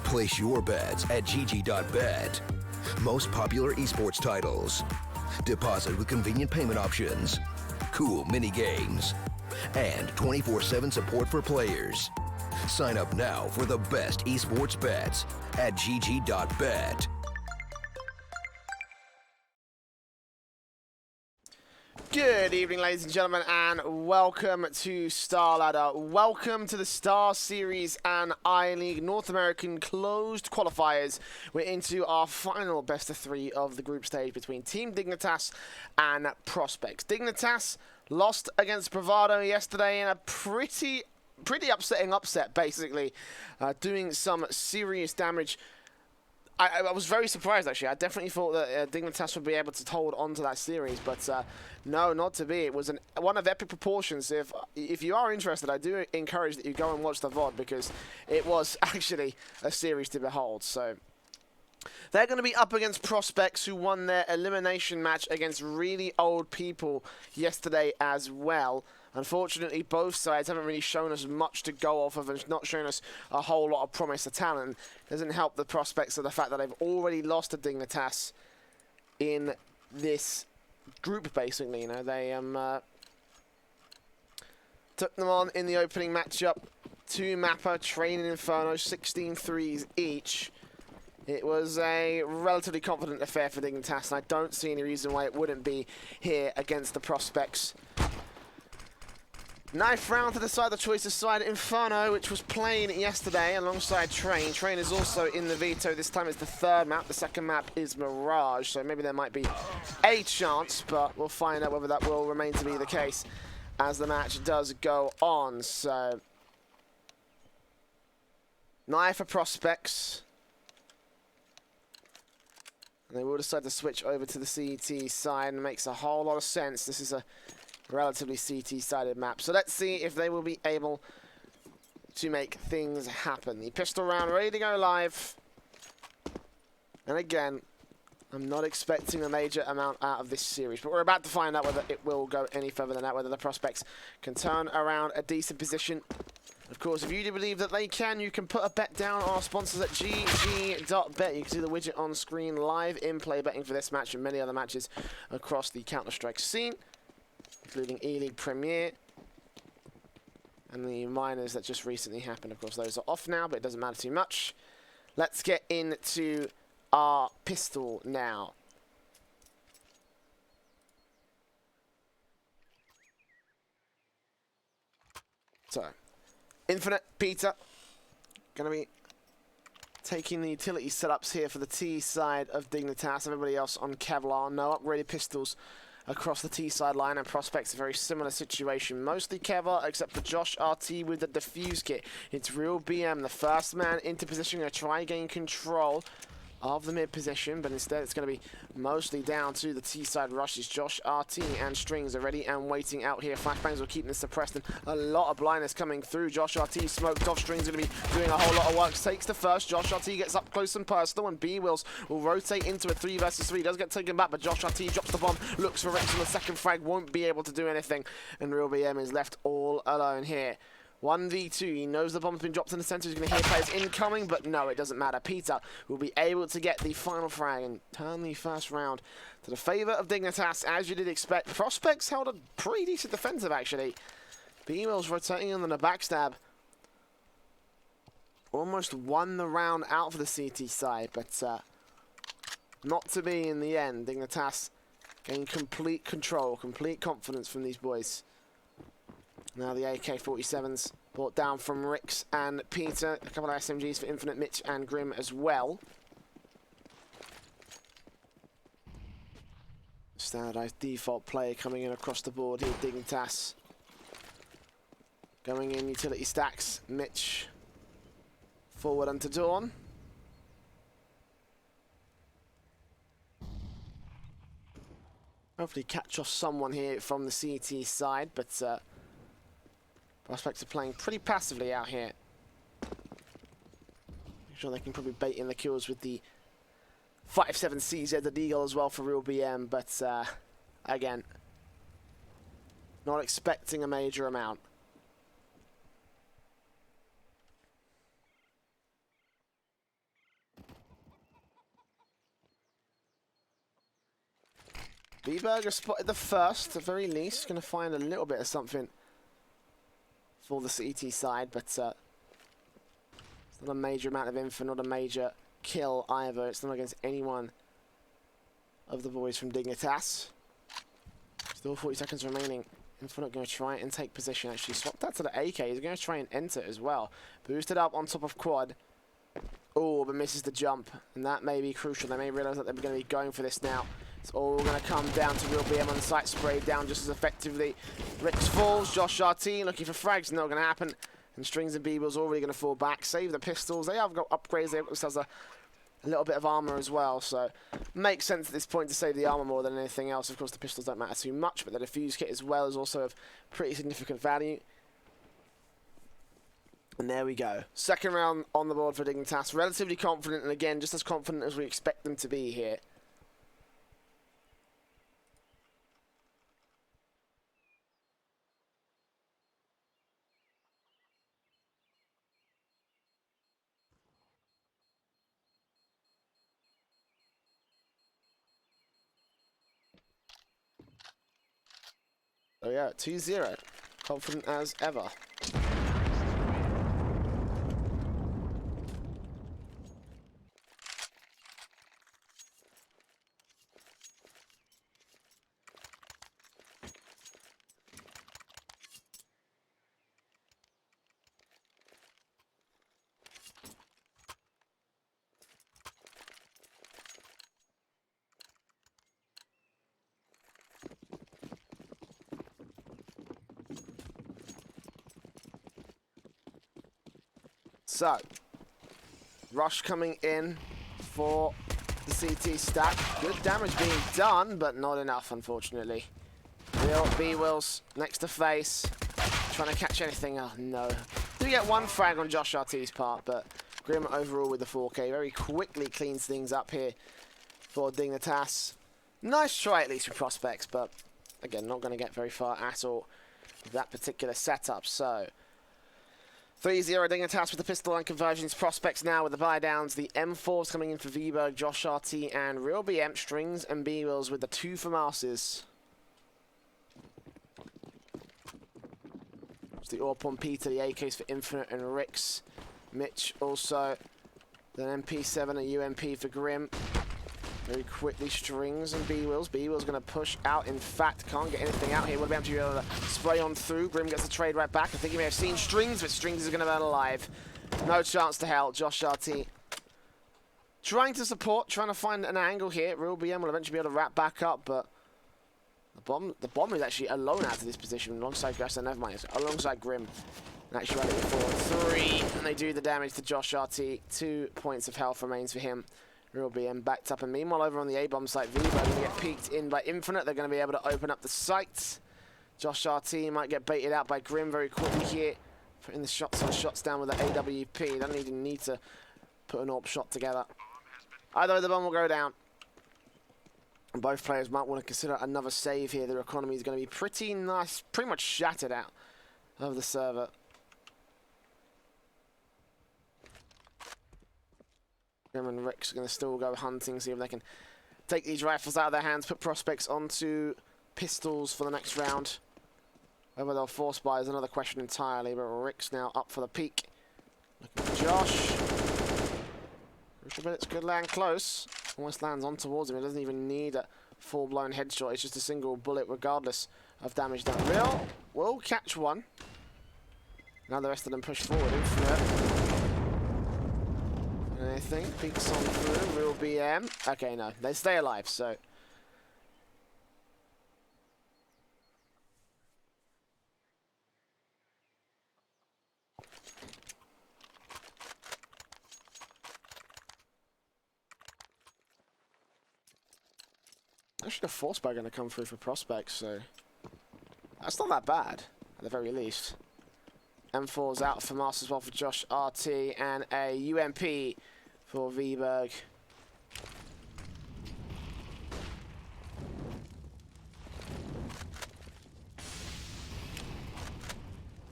Place your bets at gg.bet. Most popular esports titles. Deposit with convenient payment options. Cool mini games. And 24/7 support for players. Sign up now for the best esports bets at gg.bet. Good evening, ladies and gentlemen, and welcome to Star Ladder. Welcome to the StarSeries and I-League North American closed qualifiers. We're into our final best of three of the group stage between Team Dignitas and Prospects. Dignitas lost against Bravado yesterday in a pretty upsetting upset, basically, doing some serious damage. I was very surprised, actually. I definitely thought that Dignitas would be able to hold on to that series, but no, not to be. It was one of epic proportions. If you are interested, I do encourage that you go and watch the VOD, because it was actually a series to behold. So they're going to be up against Prospects, who won their elimination match against really old people yesterday as well. Unfortunately, both sides haven't really shown us much to go off of, and not shown us a whole lot of promise of talent. Doesn't help the Prospects of the fact that they've already lost to Dignitas in this group, basically. You know, they took them on in the opening matchup. 2 mapper, training Inferno, 16 threes each. It was a relatively confident affair for Dignitas, and I don't see any reason why it wouldn't be here against the Prospects. Knife round to decide the choice side. Inferno, which was playing yesterday alongside Train. Train is also in the veto. This time it's the third map. The second map is Mirage, so maybe there might be a chance, but we'll find out whether that will remain to be the case as the match does go on. So, Knife for Prospects. And they will decide to switch over to the CT side, and it makes a whole lot of sense. This is a relatively CT-sided map. So let's see if they will be able to make things happen. The pistol round ready to go live. And again, I'm not expecting a major amount out of this series, but we're about to find out whether it will go any further than that, whether the Prospects can turn around a decent position. Of course, if you do believe that they can, you can put a bet down on our sponsors at gg.bet. You can see the widget on screen, live in-play betting for this match and many other matches across the Counter-Strike scene, including E-League Premier and the minors that just recently happened. Of course, those are off now, but it doesn't matter too much. Let's get into our pistol now. So, Infinite, Peter, going to be taking the utility setups here for the T side of Dignitas. Everybody else on Kevlar. No upgraded pistols across the T side line, and Prospects a very similar situation. Mostly Kevlar, except for Josh RT with the defuse kit. It's Real BM, the first man into position, going to try and gain control of the mid position, but instead it's going to be mostly down to the T side rushes. Josh RT and Strings are ready and waiting out here. Flashbangs will keep this suppressed, and a lot of blindness coming through. Josh RT smoked off. Strings going to be doing a whole lot of work. Takes the first. Josh RT gets up close and personal, and B-Wills will rotate into a 3 versus 3. Does get taken back, but Josh RT drops the bomb. Looks for Rex on the second frag. Won't be able to do anything, and Real BM is left all alone here. 1v2, he knows the bomb's been dropped in the center. He's going to hear players incoming, but no, it doesn't matter. Peter will be able to get the final frag and turn the first round to the favor of Dignitas, as you did expect. Prospects held a pretty decent defensive, actually. B-Wills rotating in on the backstab. Almost won the round out for the CT side, but not to be in the end. Dignitas gained complete control, complete confidence from these boys. Now the AK-47s Brought down from Rix and Peter. A couple of SMGs for Infinite, Mitch and Grim as well. Standardized default play coming in across the board here. Dignitas going in utility stacks. Mitch forward onto Dawn. Hopefully catch off someone here from the CT side, but prospects are playing pretty passively out here. I'm sure they can probably bait in the kills with the 5.7 CZ, the Deagle as well for Real BM, but again, not expecting a major amount. B-Burger spotted the first, at the very least. Going to find a little bit of something for the CT side, but it's not a major amount of info, not a major kill either. It's not against anyone of the boys from Dignitas. Still 40 seconds remaining. Infinite going to try and take position. Actually swapped that to the AK. He's going to try and enter as well. Boosted up on top of quad. Oh, but misses the jump. And that may be crucial. They may realize that they're going to be going for this now. It's all going to come down to Real BM on the site. Sprayed down just as effectively. Rix falls. Josh RT looking for frags. Not going to happen. And Strings and Beeble's already going to fall back. Save the pistols. They have got upgrades. They have themselves a little bit of armor as well. So makes sense at this point to save the armor more than anything else. Of course, the pistols don't matter too much, but the defuse kit as well is also of pretty significant value. And there we go. Second round on the board for Dignitas. Relatively confident, and again, just as confident as we expect them to be here. So yeah, 2-0. Confident as ever. So, rush coming in for the CT stack. Good damage being done, but not enough, unfortunately. B-Wills next to face. Trying to catch anything. Oh, no. Do get one frag on Josh RT's part, but Grim overall with the 4K. Very quickly cleans things up here for Dignitas. Nice try, at least, with prospects, but again, not going to get very far at all with that particular setup. So, 3-0 Dignitas with the pistol and conversions. Prospects now with the buy downs. The M4s coming in for Vberg, Josh RT, and Real BM. Strings and B-Wills with the 2 for Mouses. It's the AWP on Peter, the AKs for Infinite and Rix. Mitch also. Then MP7 and UMP for Grim. Very quickly, Strings and B-Wills. B-Wills going to push out. In fact, can't get anything out here. Would be able to spray on through. Grim gets the trade right back. I think he may have seen Strings, but Strings is going to burn alive. No chance to help. Josh RT trying to support, trying to find an angle here. Real BM will eventually be able to wrap back up, but the bomb is actually alone out of this position alongside Grass. Never mind, it's alongside Grim. And actually running forward 3, and they do the damage to Josh RT. 2 points of health remains for him. Real BM backed up, and meanwhile over on the A-bomb site, Viva are going to get peeked in by Infinite. They're going to be able to open up the site. Josh RT might get baited out by Grim very quickly here. Putting the shots on shots down with the AWP. Don't even need to put an AWP shot together. Either way, the bomb will go down. And both players might want to consider another save here. Their economy is going to be pretty nice, pretty much shattered out of the server. Grim and Rix are going to still go hunting, see if they can take these rifles out of their hands, put prospects onto pistols for the next round. Whether they'll force buy is another question entirely, but Rix now up for the peak. Looking for Josh. Crucial Bullets could land close. Almost lands on towards him. It doesn't even need a full-blown headshot. It's just a single bullet regardless of damage done. Real will catch one. Now the rest of them push forward. Infinite. Anything? Peeks on through. Real BM. Okay, no. They stay alive, so. Actually, the force bag going to come through for prospects, so. That's not that bad, at the very least. M4's out for Mars as well for Josh RT, and a UMP for Vberg.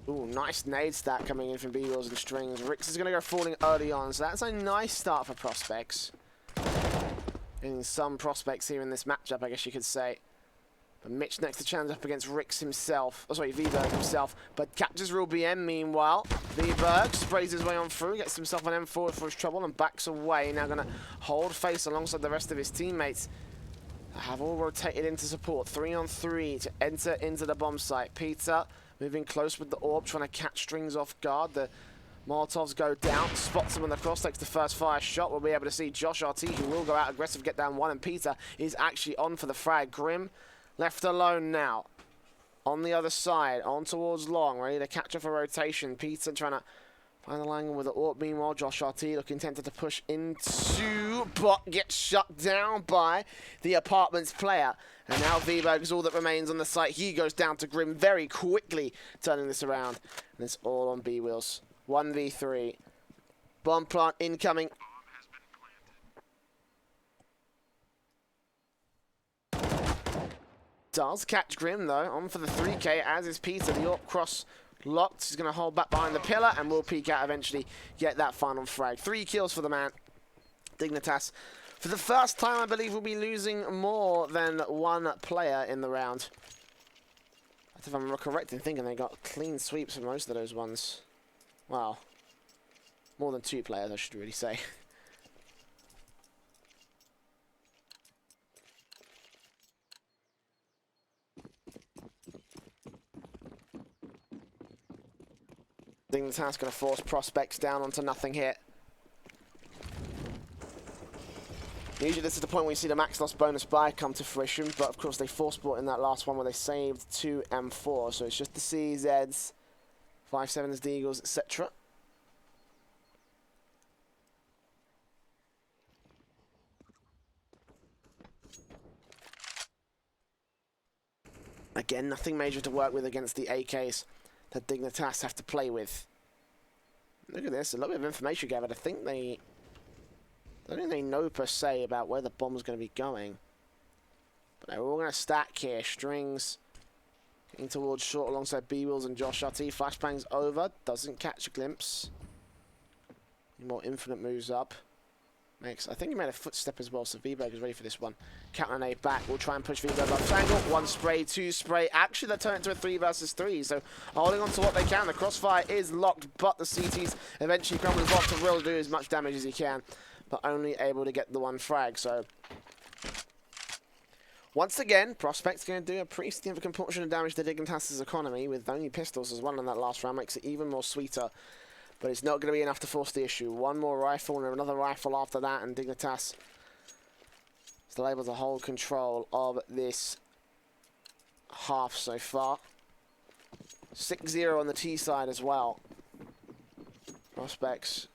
Ooh, nice nade stack coming in from B-Wheels and Strings. Rix is going to go falling early on, so that's a nice start for prospects. And some prospects here in this matchup, I guess you could say. But Mitch next to chance up against Rix himself. Oh, sorry, Vberg himself. But captures Real BM meanwhile. Vberg sprays his way on through, gets himself an M4 for his trouble and backs away. Now going to hold face alongside the rest of his teammates. Have all rotated into support. 3-on-3 to enter into the bomb site. Peter moving close with the orb, trying to catch Strings off guard. The Molotovs go down, spots him on the cross, takes the first fire shot. We'll be able to see Josh RT, who will go out aggressive, get down one, and Peter is actually on for the frag. Grim left alone now. On the other side, on towards long, ready to catch off a rotation. Peter trying to find the angle with the AWP. Meanwhile, Josh RT looking tempted to push into, but gets shut down by the apartments player. And now Vberg is all that remains on the site. He goes down to Grim very quickly, turning this around. And it's all on B-Wheels. 1v3. Bomb plant incoming. Does catch Grim though, on for the 3k, as is Peter. The AWP cross locked. He's going to hold back behind the pillar and will peek out eventually, get that final frag. 3 kills for the man. Dignitas, for the first time, I believe, will be losing more than one player in the round. If I'm correct in thinking they got clean sweeps for most of those ones. Wow. More than 2 players, I should really say. Dignitas going to force prospects down onto nothing here. Usually this is the point where you see the max loss bonus buy come to fruition, but of course they force bought in that last one where they saved 2 M4, so it's just the CZs, 5-7s, the Eagles, etc. Again, nothing major to work with against the AKs that Dignitas have to play with. Look at this, a lot of information gathered. I don't think they know per se about where the bomb's going to be going. But they're all going to stack here. Strings getting towards short alongside B-Wheels and Josh RT. Flashbang's over, doesn't catch a glimpse. Any more Infinite moves up. I think he made a footstep as well, so Vberg is ready for this one. Counter nade back, we'll try and push Vberg off angle. 1 spray, 2 spray. Actually, they turn it into a 3 versus 3, so holding on to what they can. The crossfire is locked, but the CTs eventually crumble as well to really do as much damage as he can, but only able to get the 1 frag, so... Once again, Prospect's going to do a pretty significant portion of damage to Dignitas' economy, with only pistols as well in that last round, makes it even more sweeter. But it's not going to be enough to force the issue. 1 more rifle and another rifle after that, and Dignitas still able to hold control of this half so far. 6-0 on the T side as well. Prospects.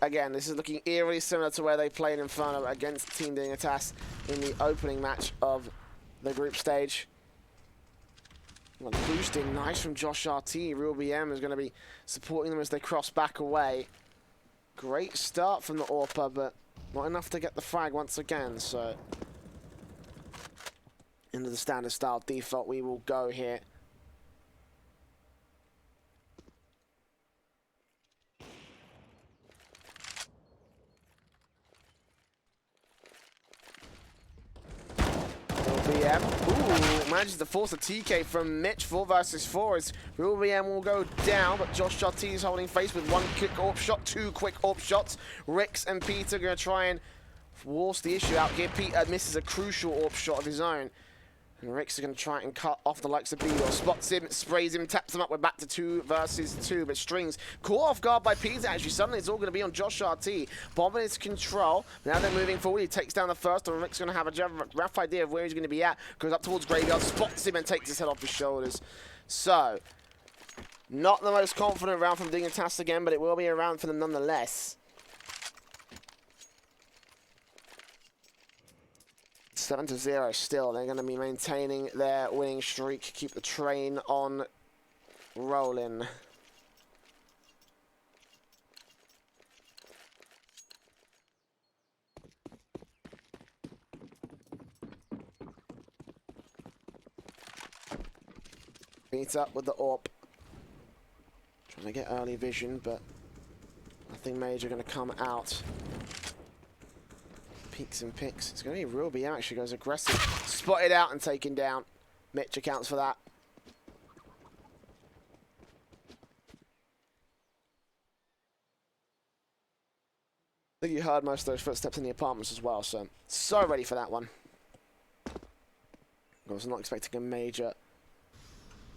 Again, this is looking eerily similar to where they played Inferno against Team Dignitas in the opening match of the group stage. Well, boosting nice from Josh RT. Real BM is going to be supporting them as they cross back away. Great start from the AWPer, but not enough to get the frag once again. So into the standard style default we will go here. BM. Ooh, manages to force a TK from Mitch. 4 versus 4 as Real BM will go down, but Josh RT is holding face with 1 quick AWP shot, 2 quick AWP shots. Rix and Peter going to try and force the issue out here. Peter misses a crucial AWP shot of his own. And Rick's going to try and cut off the likes of B-Will. Spots him, sprays him, taps him up. We're back to 2 versus 2. But Strings caught off guard by Peter. Actually, suddenly it's all going to be on Josh RT. Bomb in his control. Now they're moving forward. He takes down the first, and Rick's going to have a rough idea of where he's going to be at. Goes up towards Graveyard, spots him, and takes his head off his shoulders. So, not the most confident round from Dignitas again, but it will be a round for them nonetheless. 7-0 still. They're going to be maintaining their winning streak. Keep the train on rolling. Beat up with the AWP. Trying to get early vision, but nothing major going to come out. Peeks and picks. It's going to be Real BM actually goes aggressive. Spotted out and taken down. Mitch accounts for that. I think you heard most of those footsteps in the apartments as well, so ready for that one. I was not expecting a major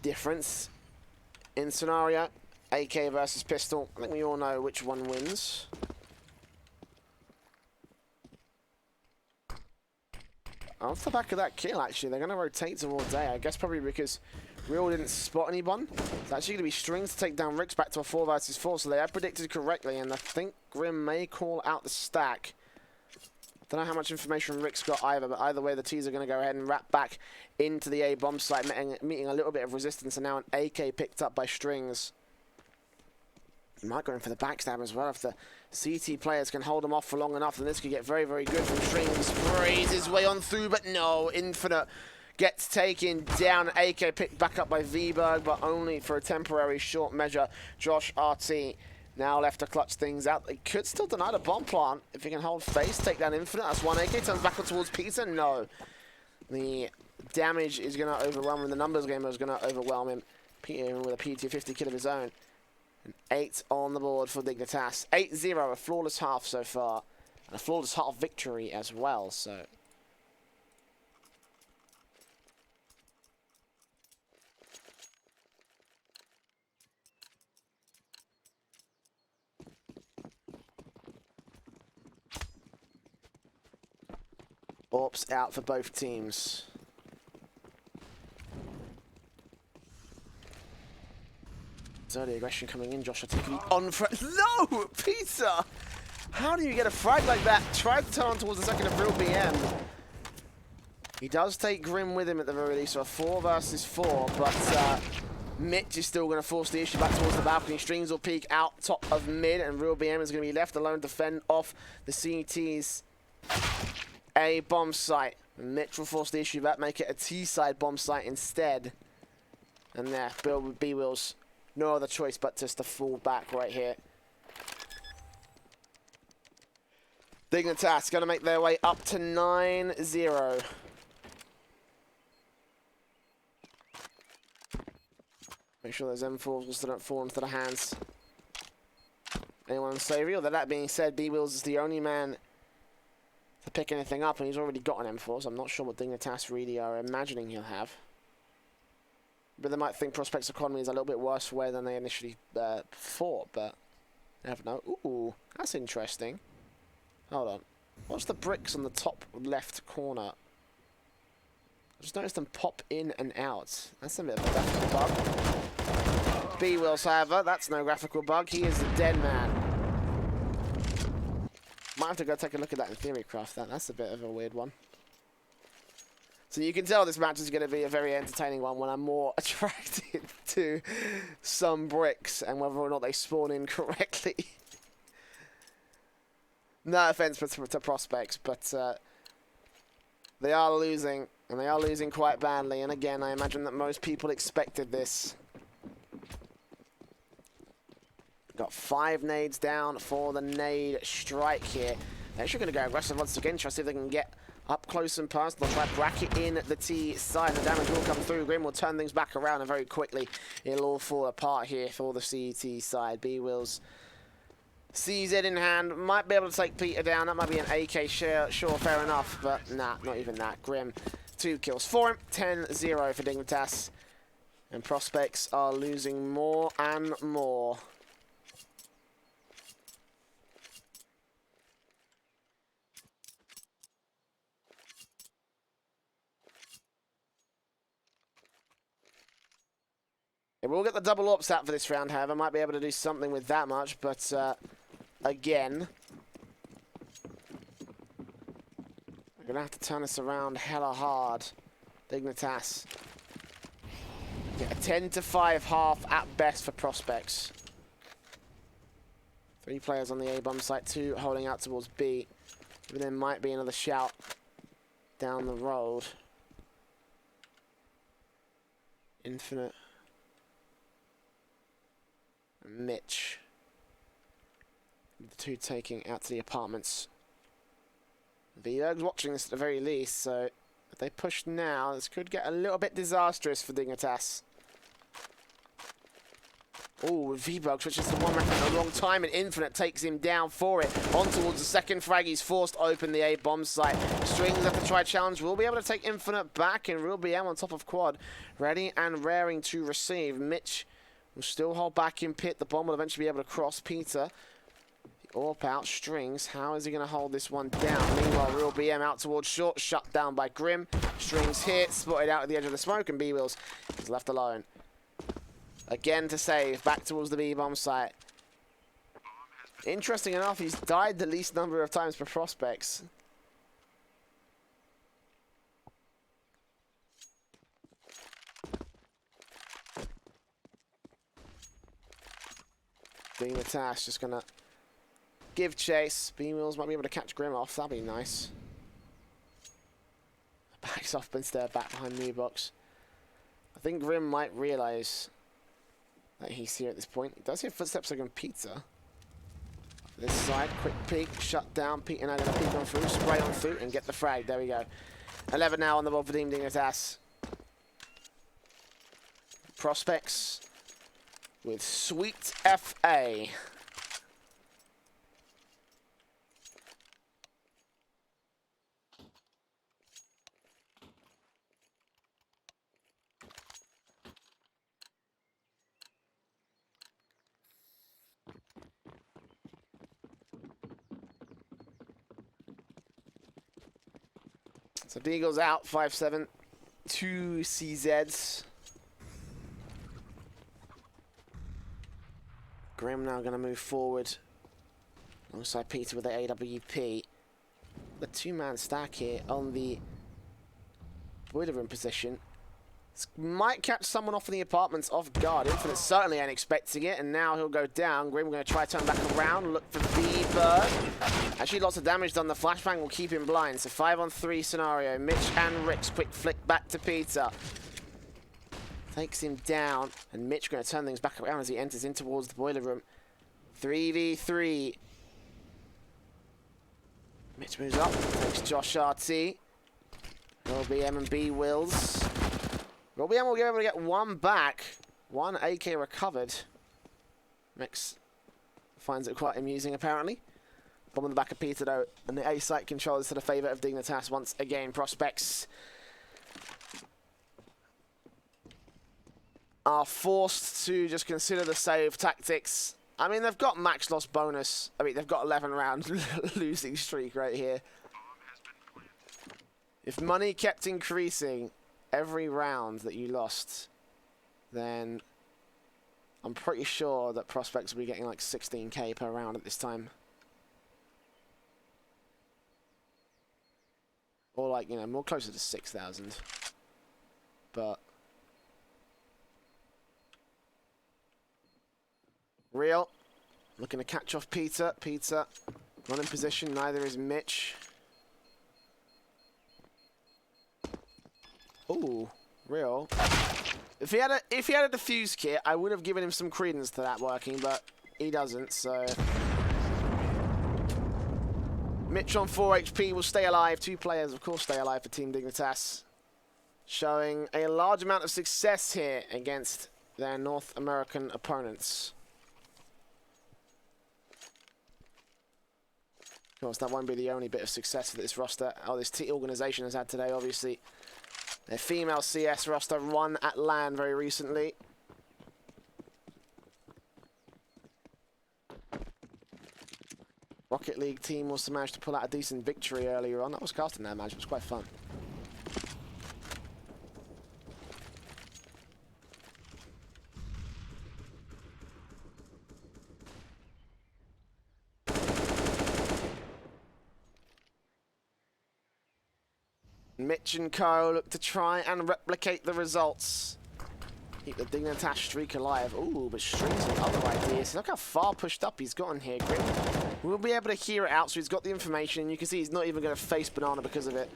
difference in scenario. AK versus pistol. I think we all know which one wins. Off the back of that kill, actually, they're going to rotate towards A. I guess probably because Real didn't spot anyone. It's actually going to be Strings to take down Ricks back to a 4 versus 4, so they have predicted correctly, and I think Grim may call out the stack. Don't know how much information Rick's got either, but either way, the T's are going to go ahead and wrap back into the A bomb site, meeting a little bit of resistance, and now an AK picked up by Strings. He might go in for the backstab as well. If the CT players can hold him off for long enough, then this could get very, very good from Strings. Sprays his way on through, but no. Infinite gets taken down. AK picked back up by V-Berg, but only for a temporary short measure. Josh RT now left to clutch things out. They could still deny the bomb plant if he can hold face, take down Infinite. That's one AK. Turns back towards Peter. No. The damage is going to overwhelm him. The numbers game is going to overwhelm him. Peter with a P250 kill of his own. 8 on the board for Dignitas. 8-0, a flawless half so far. And a flawless half victory as well, so. AWPs out for both teams. Early aggression coming in. Josh taking on for no, Peter. How do you get a frag like that? Tried to turn towards the second of Real BM. He does take Grim with him at the very least, so a 4 versus 4. But Mitch is still going to force the issue back towards the balcony. Strings will peek out top of mid, and Real BM is going to be left alone to fend off the CT's A bomb site. And Mitch will force the issue back, make it a T side bomb site instead. And there, Bill with B-Wills. No other choice but just to fall back right here. Dignitas going to make their way up to 9-0. Make sure those M4s also don't fall into the hands. Anyone unsavory? Although that being said, B-Wills is the only man to pick anything up, and he's already got an M4, so I'm not sure what Dignitas really are imagining he'll have. But they might think Prospect's economy is a little bit worse for wear than they initially thought, but I never know. Ooh, that's interesting. Hold on. What's the bricks on the top left corner? I just noticed them pop in and out. That's a bit of a graphical bug. B-Wills, however, that's no graphical bug. He is the dead man. Might have to go take a look at that in Theorycraft. That's a bit of a weird one. So you can tell this match is going to be a very entertaining one when I'm more attracted to some bricks and whether or not they spawn in correctly. No offense to Prospects, but they are losing, and they are losing quite badly. And again, I imagine that most people expected this. Got 5 nades down for the nade strike here. They're actually going to go aggressive once again, try to see if they can get up close and personal. Try to bracket in the T side. The damage will come through. Grim will turn things back around, and very quickly it'll all fall apart here for the CT side. B-Wills sees it in hand. Might be able to take Peter down. That might be an AK share. Sure, fair enough. But nah, not even that. Grim 2 kills for him. 10-0 for Dignitas. And Prospects are losing more and more. Yeah, we'll get the double ops out for this round, however. Might be able to do something with that much, but again, we're going to have to turn this around hella hard. Dignitas. Yeah, a 10-5 half at best for Prospects. 3 players on the A bomb site, 2 holding out towards B. But there might be another shout down the road. Infinite. Mitch. The 2 taking out to the apartments. Vlog's watching this at the very least, so if they push now, this could get a little bit disastrous for Dignitas. Oh, V-Bug switches to 1 round at the wrong time, and Infinite takes him down for it. On towards the second frag, he's forced open the A-bomb site. Strings have to try challenge. Will be able to take Infinite back, and Real BM on top of quad. Ready and raring to receive. Mitch will still hold back in pit. The bomb will eventually be able to cross Peter. The AWP out, Strings. How is he going to hold this one down? Meanwhile, Real BM out towards short, shut down by Grim. Strings hit, spotted out at the edge of the smoke, and B-Wheels is left alone. Again to save, back towards the B-bomb site. Interesting enough, he's died the least number of times for Prospects. Dignitas just gonna give chase. B-Wheels might be able to catch Grim off, that'd be nice. Backs off instead, back behind the box. I think Grim might realise that he's here at this point. He does hear footsteps like on Pizza. This side, quick peek, shut down. Peter now going to peek on through, spray on through, and get the frag. There we go. 11 now on the ball for Team Dignitas. Prospects with sweet FA. So Beagle's out, 5-7, 2 CZs. Grim now going to move forward alongside Peter with the AWP. The 2-man stack here on the boiler room position. This might catch someone off in the apartments off guard. Infinite certainly ain't expecting it, and now he'll go down. Grim going to try to turn back around, look for V-Bird. Actually, lots of damage done. The flashbang will keep him blind. So 5-on-3 scenario. Mitch and Rick's quick flick back to Peter. Takes him down, and Mitch going to turn things back around as he enters in towards the boiler room. 3v3. Mitch moves up, takes Josh RT. LBM and B Wills. LBM will be able to get 1 back. 1 AK recovered. Mix finds it quite amusing, apparently. Bomb on the back of Peter, though, and the A site controls to the favour of Dignitas once again. Prospects are forced to just consider the save tactics. I mean, they've got max loss bonus. I mean, they've got 11 round losing streak right here. If money kept increasing every round that you lost, then I'm pretty sure that Prospects will be getting like 16k per round at this time. Or like, you know, more closer to 6,000. But Real looking to catch off Peter. Peter not in position, neither is Mitch. Ooh, Real. If he had a defuse kit, I would have given him some credence to that working, but he doesn't, so Mitch on 4 HP will stay alive. 2 players, of course, stay alive for Team Dignitas. Showing a large amount of success here against their North American opponents. Of course, that won't be the only bit of success that this roster, or this organization has had today, obviously. Their female CS roster won at LAN very recently. Rocket League team also managed to pull out a decent victory earlier on. That was casting that match. It was quite fun. Mitch and Co look to try and replicate the results. Keep the Dignitas streak alive. Ooh, but Strings and other ideas. Look how far pushed up he's gotten here, Grim. We'll be able to hear it out, so he's got the information. You can see he's not even going to face Banana because of it.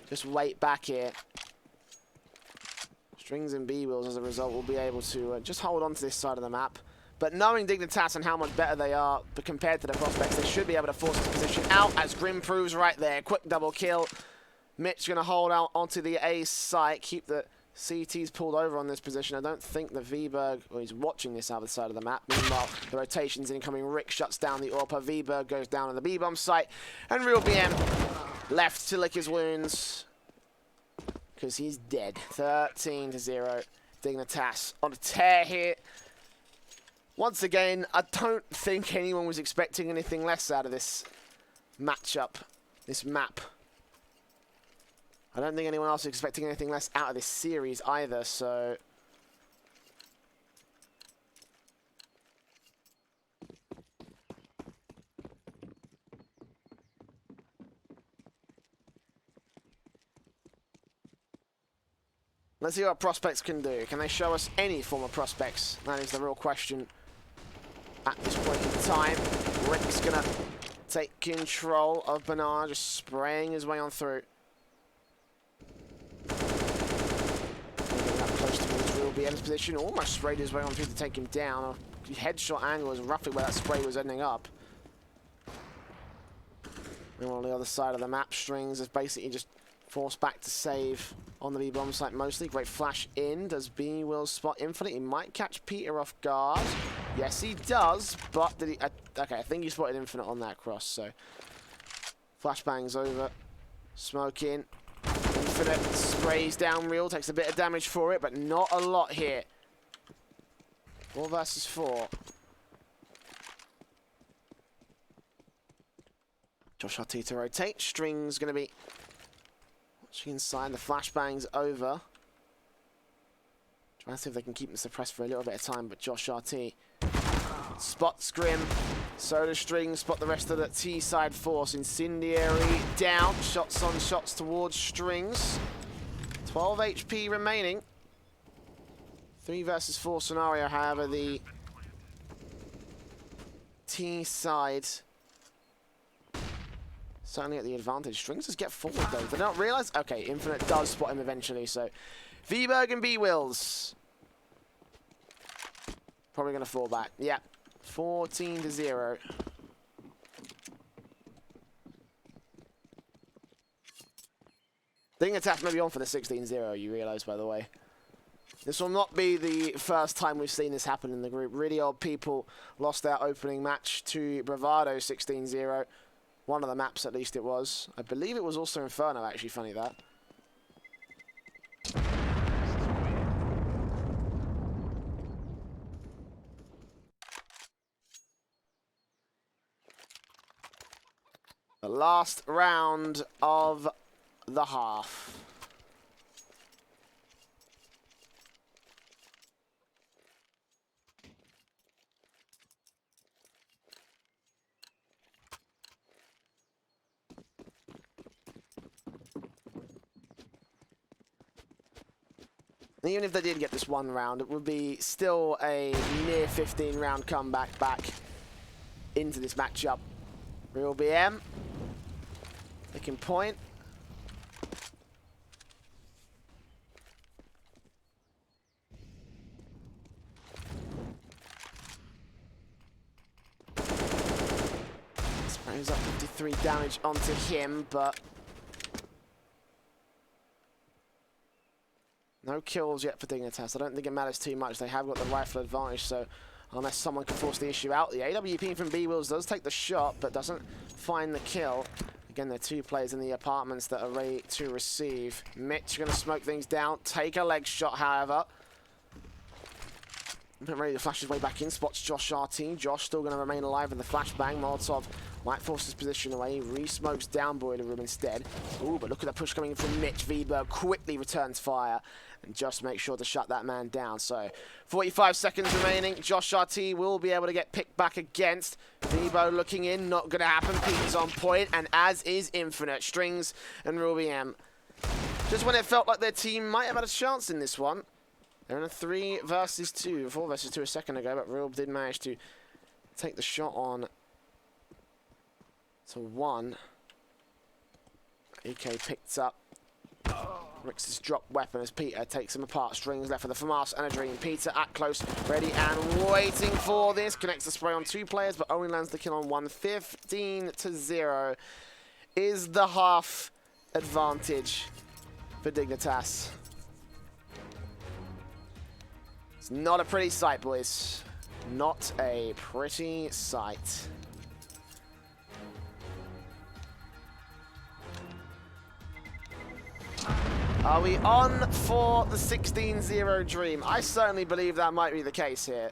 Just wait back here. Strings and B-Wills, as a result, will be able to just hold on to this side of the map. But knowing Dignitas and how much better they are compared to their prospects, they should be able to force this position out, as Grim proves right there. Quick double kill. Mitch going to hold out onto the A site, keep the CTs pulled over on this position. I don't think the Vberg, well, he's watching this other side of the map. Meanwhile, the rotation's incoming. Rick shuts down the AWP. Vberg goes down on the B-bomb site. And Real BM left to lick his wounds because he's dead. 13-0. Dignitas on a tear here. Once again, I don't think anyone was expecting anything less out of this matchup, this map. I don't think anyone else is expecting anything less out of this series either, so... Let's see what prospects can do. Can they show us any form of prospects? That is the real question at this point in time. Rick's gonna take control of Banana, just spraying his way on through. BM's position, almost sprayed his way on through to take him down. A headshot angle is roughly where that spray was ending up. And on the other side of the map, Strings is basically just forced back to save on the B-bomb site mostly. Great flash in. Does B will spot Infinite? He might catch Peter off guard. Yes, he does, but did he... okay, I think he spotted Infinite on that cross, so... Flashbang's over. Smoke in. Infinite sprays down Real, takes a bit of damage for it, but not a lot here. 4 versus 4. Josh RT to rotate. Strings going to be watching inside. The flashbang's over. Trying to see if they can keep them suppressed for a little bit of time, but Josh RT spots Grim. So does Strings, spot the rest of the T-side force. Incendiary down. Shots on shots towards Strings. 12 HP remaining. 3 versus 4 scenario, however, the T-side certainly at the advantage. Strings just get forward though. They don't realize. Okay, Infinite does spot him eventually, so Vberg and B-Wills probably going to fall back. Yeah. 14-0. Dignitas may be on for the 16-0, you realise, by the way. This will not be the first time we've seen this happen in the group. Really Old People lost their opening match to Bravado 16-0. One of the maps, at least it was. I believe it was also Inferno, actually, funny that. The last round of the half. Even if they did get this one round, it would be still a near 15-round comeback back into this matchup. Real BM. Making point. Sprays up 53 damage onto him, but no kills yet for Dignitas. I don't think it matters too much. They have got the rifle advantage, so unless someone can force the issue out. The AWP from B-Wills does take the shot, but doesn't find the kill. Again, there are two players in the apartments that are ready to receive. Mitch going to smoke things down, take a leg shot, however. Ready to flash his way back in, spots Josh RT. Josh still going to remain alive in the flashbang. Molotov might force his position away. Re-smokes down Boiler Room instead. Ooh, but look at the push coming in from Mitch. Viberg quickly returns fire and just makes sure to shut that man down. So 45 seconds remaining. Josh RT will be able to get picked back against. Vibo looking in, not going to happen. Peter's on point, and as is Infinite. Strings and Ruby M. Just when it felt like their team might have had a chance in this one. They're in a 3 versus 2, 4 versus 2 a second ago, but Real did manage to take the shot on to 1. EK picked up Rix's drop weapon as Peter takes him apart. Strings left for the FAMAS and a Dream. Peter at close, ready and waiting for this. Connects the spray on 2 players, but only lands the kill on 1. 15-0 is the half advantage for Dignitas. It's not a pretty sight, boys. Not a pretty sight. Are we on for the 16-0 dream? I certainly believe that might be the case here.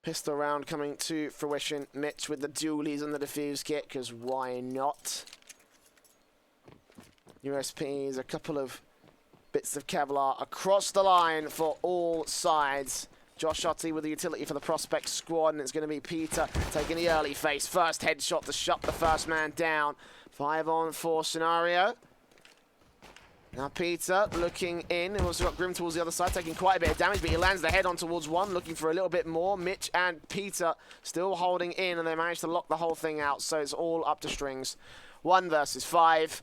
Pistol round coming to fruition. Mitch with the dualies and the defuse kit, because why not? USPs, a couple of bits of Kevlar across the line for all sides. Josh Shotty with the utility for the Prospect squad, and it's going to be Peter taking the early face. First headshot to shut the first man down. 5-on-4 scenario. Now Peter looking in, and also got Grim towards the other side, taking quite a bit of damage, but he lands the head on towards 1, looking for a little bit more. Mitch and Peter still holding in, and they managed to lock the whole thing out, so it's all up to strings. 1 versus 5.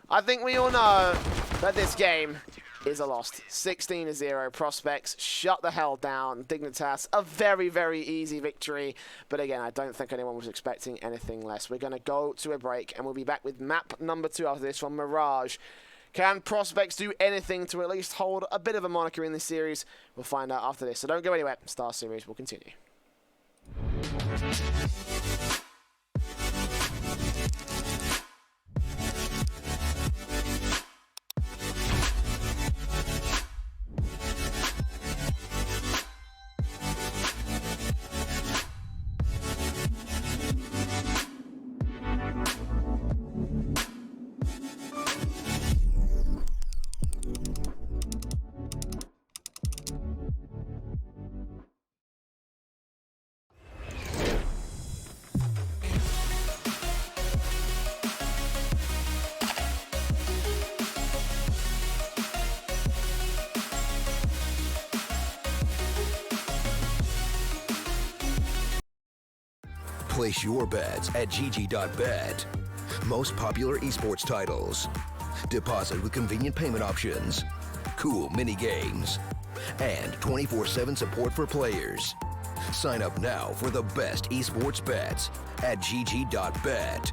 I think we all know that this game is a loss. 16-0. Prospects shut the hell down. Dignitas, a very, very easy victory. But again, I don't think anyone was expecting anything less. We're going to go to a break, and we'll be back with map number 2 after this from Mirage. Can Prospects do anything to at least hold a bit of a moniker in this series? We'll find out after this. So don't go anywhere. StarSeries will continue. Place your bets at gg.bet. Most popular esports titles. Deposit with convenient payment options. Cool mini games. And 24/7 support for players. Sign up now for the best esports bets at gg.bet.